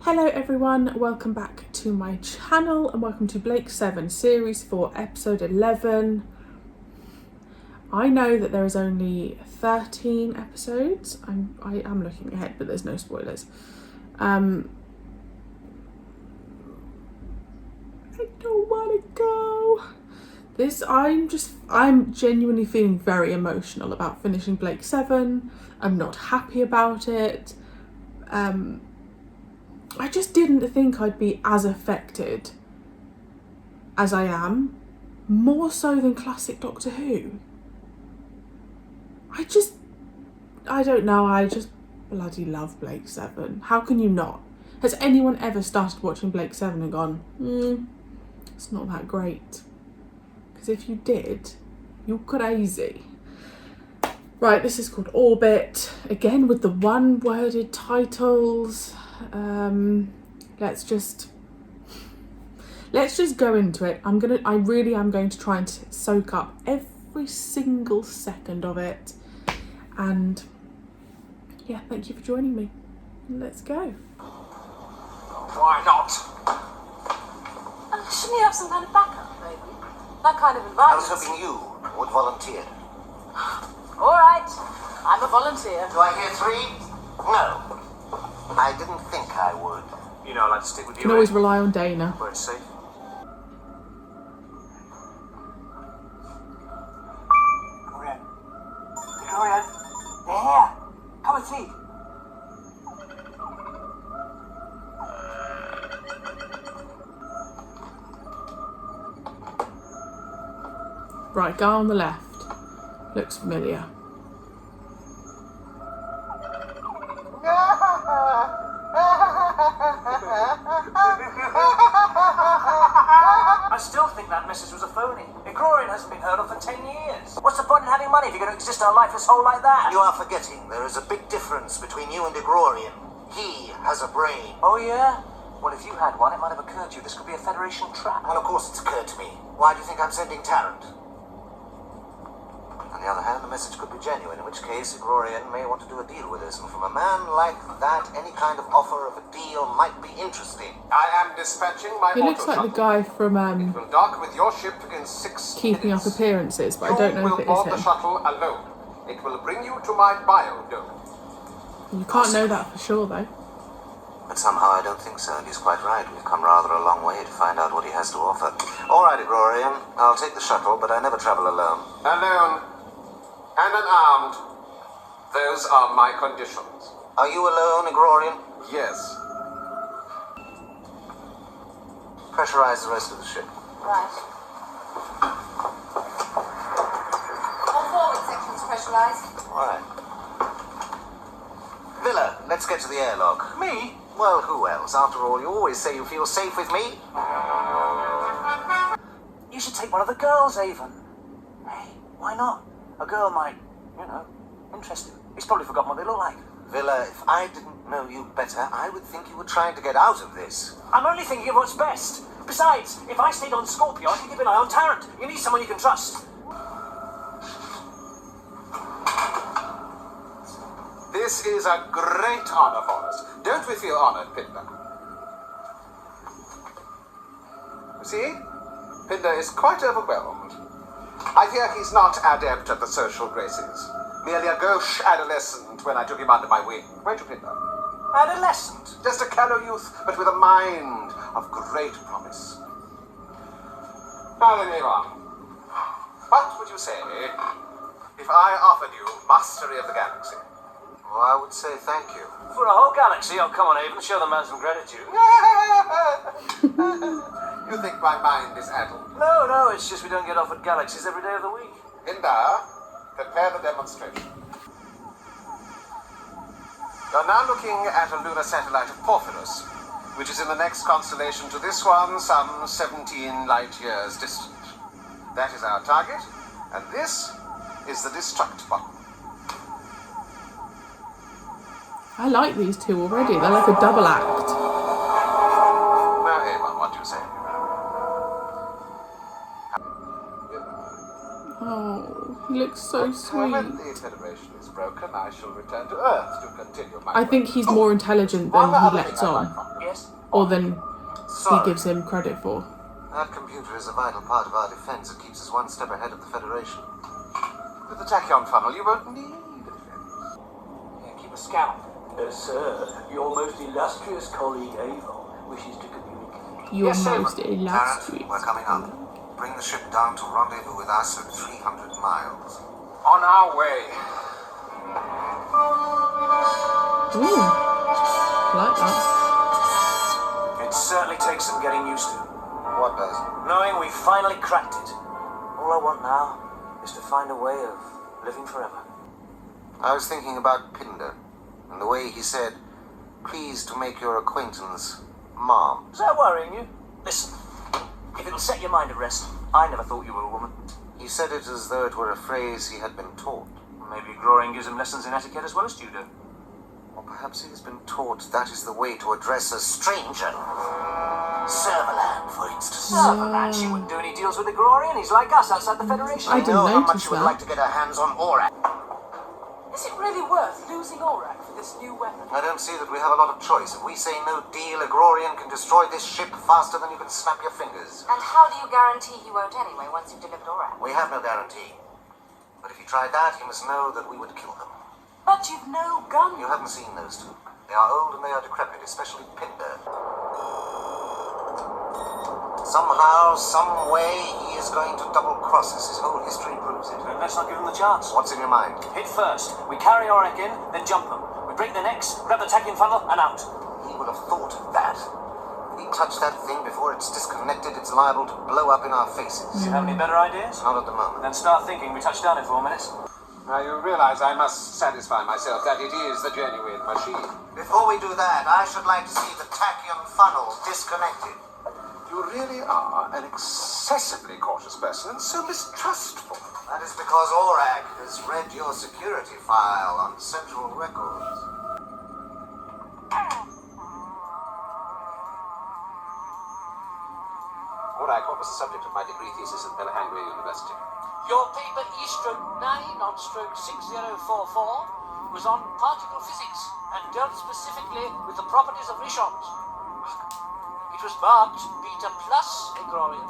Hello everyone, welcome back to my channel and welcome to Blake7 series 4 episode 11. I know that there is only 13 episodes. I am looking ahead, but there's no spoilers. I don't want to go. I'm genuinely feeling very emotional about finishing Blake7. I'm not happy about it. I just didn't think I'd be as affected as I am, more so than classic Doctor Who. I don't know, I just bloody love Blake7. How can you not? Has anyone ever started watching Blake7 and gone, it's not that great? Because if you did, you're crazy. Right, this is called Orbit, again with the one-worded titles. Let's just go into it. I really am going to try and soak up every single second of it. And yeah, thank you for joining me. Let's go. Why not? Shouldn't you have some kind of backup, maybe? That kind of I environment. was hoping you would volunteer. All right, I'm a volunteer. Do I hear three? No. I didn't think I would. You know, I'd like to stick with You you. can always rely on Dana. Where it's safe. Agorian. Agorian. They're here. Come and see. Right, guy on the left. Looks familiar. I still think that message was a phony. Agorian hasn't been heard of for 10 years. What's the point in having money if you're going to exist in a lifeless hole like that? You are forgetting there is a big difference between you and Agorian. He has a brain. Oh, yeah? Well, if you had one, it might have occurred to you this could be a Federation trap. Well, of course it's occurred to me. Why do you think I'm sending Tarrant? On the other hand, the message could be genuine, in which case Agorian may want to do a deal with us, and from a man like that, any kind of offer of a deal might be interesting. I am dispatching my He looks like the guy from It will dock with your ship in 6 Keeping Up minutes. Appearances, but I don't know if it You will board is the him. shuttle alone. It will bring you to my biodome. You can't know that for sure though. But somehow I don't think so, and he's quite right. We've come rather a long way to find out what he has to offer. All right, Agorian, I'll take the shuttle, but I never travel alone. Alone and unarmed. Those are my conditions. Are you alone, Agorian? Yes. Pressurize the rest of the ship. Right. All forward sections pressurised. All right. Vila, let's get to the airlock. Me? Well, who else? After all, you always say you feel safe with me. You should take one of the girls, Avon. Hey, why not? A girl might, interest him. He's probably forgotten what they look like. Vila, if I didn't know you better, I would think you were trying to get out of this. I'm only thinking of what's best. Besides, if I stayed on Scorpio, I could keep an eye on Tarrant. You need someone you can trust. This is a great honor for us. Don't we feel honored, Pinder? You see? Pinder is quite overwhelmed. I fear he's not adept at the social graces. Merely a gauche adolescent when I took him under my wing. Weren't you, Pinder? Adolescent? Just a callow youth, but with a mind of great promise. Now then, Avon, what would you say if I offered you mastery of the galaxy? Well, I would say thank you. For a whole galaxy? Oh, come on, Avon, show the man some gratitude. You think my mind is addled? No, it's just we don't get offered galaxies every day of the week. Linda, prepare the demonstration. You're now looking at a lunar satellite of Porphyros, which is in the next constellation to this one, some 17 light years distant. That is our target, and this is the destruct button. I like these two already. They're like a double act. Now, Avon, what do you say? Oh. He looks so When sweet. the Federation is broken, I shall return to Earth to continue my I think work. he's more intelligent than One he other lets thing I'd on, like from you. Yes? or than he Sorry. gives him credit for. That computer is a vital part of our defense. It keeps us one step ahead of the Federation. With the tachyon funnel, you won't need a defense. Yeah, keep a scout. Sir, your most illustrious colleague Avon wishes to communicate. Your Yes, sir. most illustrious. We're coming up. Bring the ship down to rendezvous with us at 300 miles. On our way. Ooh, like that. It certainly takes some getting used to. What does? Knowing we finally cracked it. All I want now is to find a way of living forever. I was thinking about Pinder, and the way he said, "Pleased to make your acquaintance, Mom." Is that worrying you? Listen, if it'll set your mind at rest, I never thought you were a woman. He said it as though it were a phrase he had been taught. Maybe Agorian gives him lessons in etiquette as well as judo. Or perhaps he has been taught that is the way to address a stranger. Serverland, for instance. Serverland? She wouldn't do any deals with Agorian. He's like us outside the Federation. I didn't know how notice much she would that. like to get her hands on Aurak. Is it really worth losing Aurak for this new weapon? I don't see that we have a lot of choice. If we say no deal, Agorian can destroy this ship faster than you can snap your fingers. And how do you guarantee he won't anyway once you've delivered Aurak? We have no guarantee. But if he tried that, he must know that we would kill him. But you've no gun. You haven't seen those two. They are old and they are decrepit, especially Pinder. Somehow, some way, he is going to double-cross us. His whole history proves it. Let's not give him the chance. What's in your mind? Hit first. We carry Aurak in, then jump him. We break the necks, grab the tachyon funnel, and out. He will have thought of that. If we touch that thing before it's disconnected, it's liable to blow up in our faces. You have any better ideas? Not at the moment. Then start thinking. We touch down in 4 minutes. Now you realize I must satisfy myself that it is the genuine machine. Before we do that, I should like to see the tachyon funnel disconnected. You really are an excessively cautious person and so mistrustful. That is because Aurak has read your security file on Central Records. Aurak was the subject of my degree thesis at Vila University. Your paper E/9/60044 was on particle physics and dealt specifically with the properties of rishons. It was marked Beta Plus Agorian.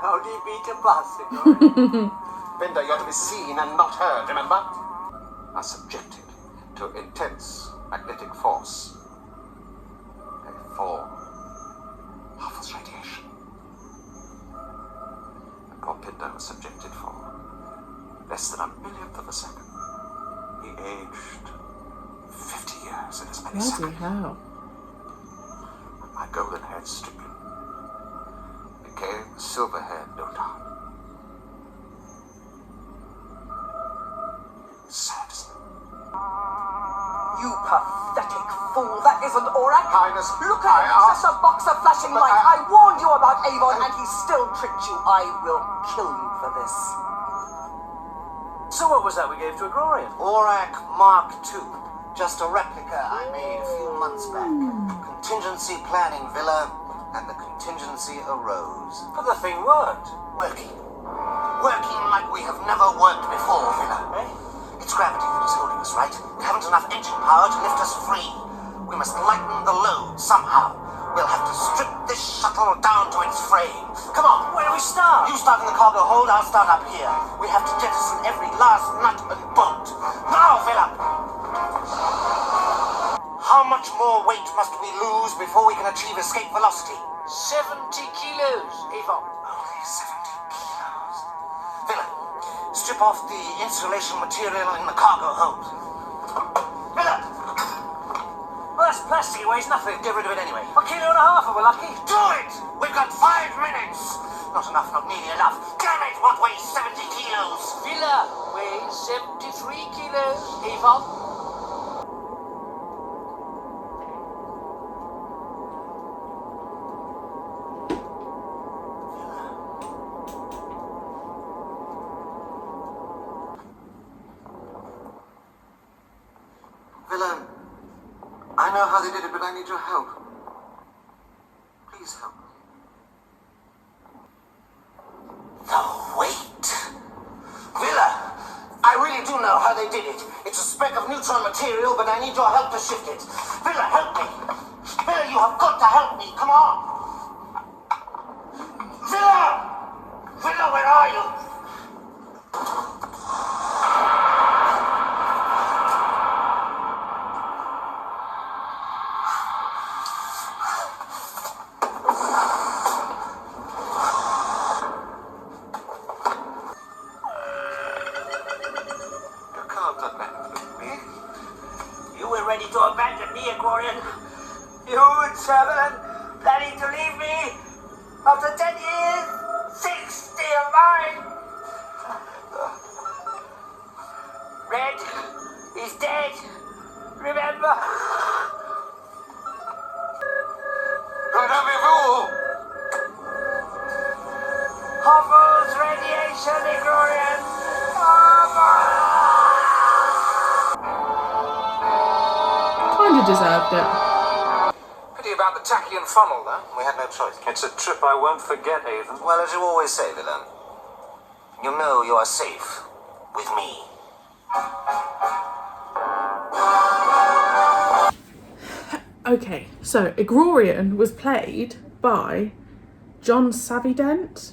Howdy, Beta Plus, Agorian. Pinder, you're to be seen and not heard, remember? Are subjected to intense magnetic force. A form of radiation. And poor Pinder was subjected for less than a millionth of a second. He aged 50 years in as many Bloody seconds. hell. My golden-haired stripling became silver-haired no doubt. Sad, isn't it? You pathetic fool. That isn't Aurak. Highness, Look at him. It's just a box of flashing But lights. I- I warned you about Avon and he still tricked you. I will kill you for this. So what was that we gave to Agorian? Aurak Mark II. Just a replica I made a few months back. Contingency planning, Vila, and the contingency arose. But the thing worked. Working. Working like we have never worked before, Vila. Eh? It's gravity that is holding us, right? We haven't enough engine power to lift us free. We must lighten the load somehow. We'll have to strip this shuttle down to its frame. Come on, where do we start? You start in the cargo hold, I'll start up here. We have to jettison every last nut and bolt. Now, Vila! How much more weight must we lose before we can achieve escape velocity? 70 kilos, Avon. Only 70 kilos. Vila, strip off the insulation material in the cargo hold. Vila! Well, that's plastic. It weighs nothing. Get rid of it anyway. A kilo and a half if we're lucky. Do it! We've got 5 minutes. Not enough, not nearly enough. Damn it, what weighs 70 kilos? Vila weighs 73 kilos, Avon. Vila, I know how they did it, but I need your help. Please help me. The weight. Vila, really do know how they did it. It's a speck of neutron material, but I need your help to shift it. Vila, help me. Vila, you have got to help me. Come on. Vila! Vila, where are you? Ready to abandon me, Agorian? You and Seven planning to leave me after 10 years? 60 of mine? Red is dead. Remember? Rendezvous! Hovel's radiation, Agorian. Kinda deserved it. Pity about the Tachyon funnel, though. We had no choice. It's a trip I won't forget, Avon. Well, as you always say, Vila, you know you are safe with me. Okay, so Agorian was played by John Savident,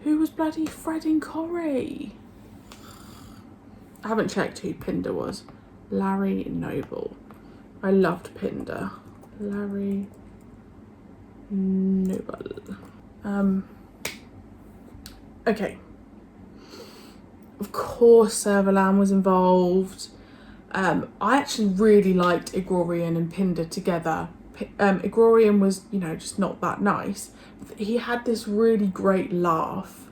who was bloody Fred and Corrie. I haven't checked who Pinder was. Larry Noble. I loved Pinder. Larry Noble. Okay. Of course Servalan was involved. I actually really liked Agorian and Pinder together. Agorian was, just not that nice. He had this really great laugh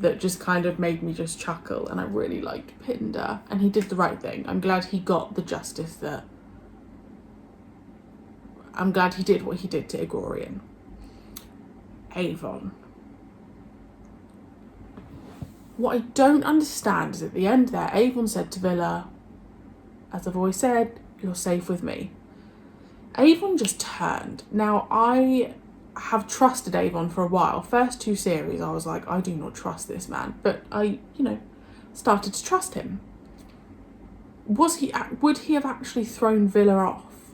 that just kind of made me just chuckle, and I really liked Pinder, and he did the right thing. I'm glad he got the justice that... I'm glad he did what he did to Agorian. Avon. What I don't understand is at the end there, Avon said to Vila, as I've always said, you're safe with me. Avon just turned. Now, I have trusted Avon for a while. First 2 series, I was like, I do not trust this man. But I, started to trust him. Would he have actually thrown Vila off?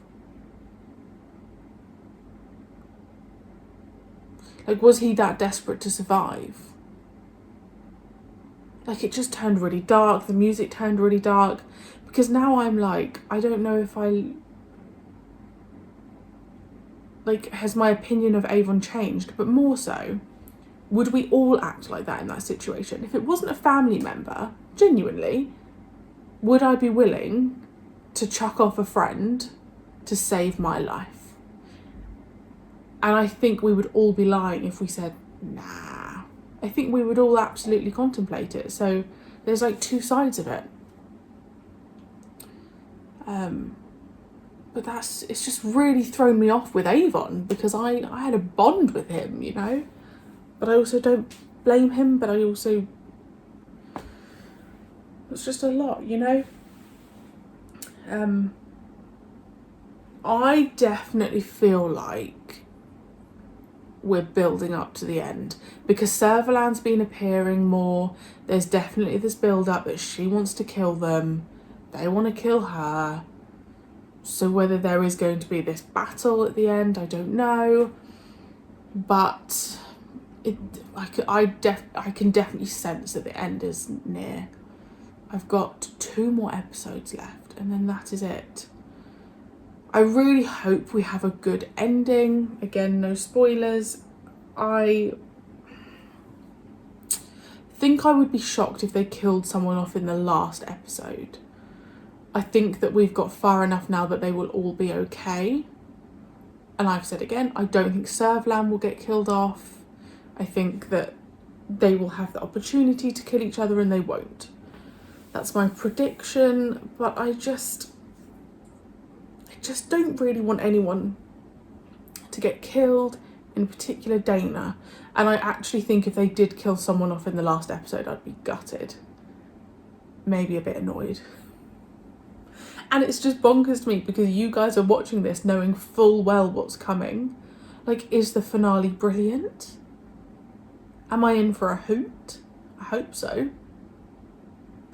Like, was he that desperate to survive? Like, it just turned really dark. The music turned really dark. Because now I'm like, I don't know if has my opinion of Avon changed? But more so, would we all act like that in that situation? If it wasn't a family member, genuinely, would I be willing to chuck off a friend to save my life? And I think we would all be lying if we said, nah. I think we would all absolutely contemplate it. So there's like 2 sides of it. But it's just really thrown me off with Avon, because I had a bond with him, But I also don't blame him, but I also... It's just a lot, I definitely feel like we're building up to the end, because Servalan's been appearing more. There's definitely this build up that she wants to kill them. They want to kill her. So whether there is going to be this battle at the end, I don't know. But I can definitely sense that the end is near. I've got 2 more episodes left, and then that is it. I really hope we have a good ending. Again, no spoilers. I think I would be shocked if they killed someone off in the last episode. I think that we've got far enough now that they will all be okay. And I've said again, I don't think Servalan will get killed off. I think that they will have the opportunity to kill each other and they won't. That's my prediction, but I just don't really want anyone to get killed, in particular Dana. And I actually think if they did kill someone off in the last episode, I'd be gutted. Maybe a bit annoyed. And it's just bonkers to me because you guys are watching this knowing full well what's coming. Like, is the finale brilliant? Am I in for a hoot? I hope so.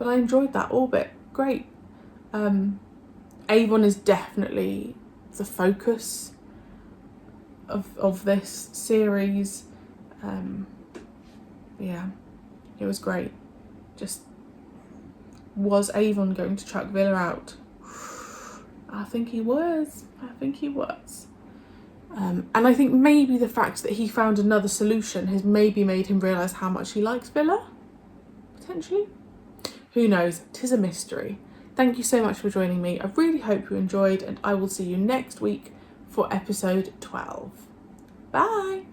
But I enjoyed that orbit. Great. Avon is definitely the focus of this series. Yeah, it was great. Just, was Avon going to chuck Vila out? I think he was. And I think maybe the fact that he found another solution has maybe made him realise how much he likes Vila, potentially. Who knows? 'Tis a mystery. Thank you so much for joining me. I really hope you enjoyed, and I will see you next week for episode 12. Bye!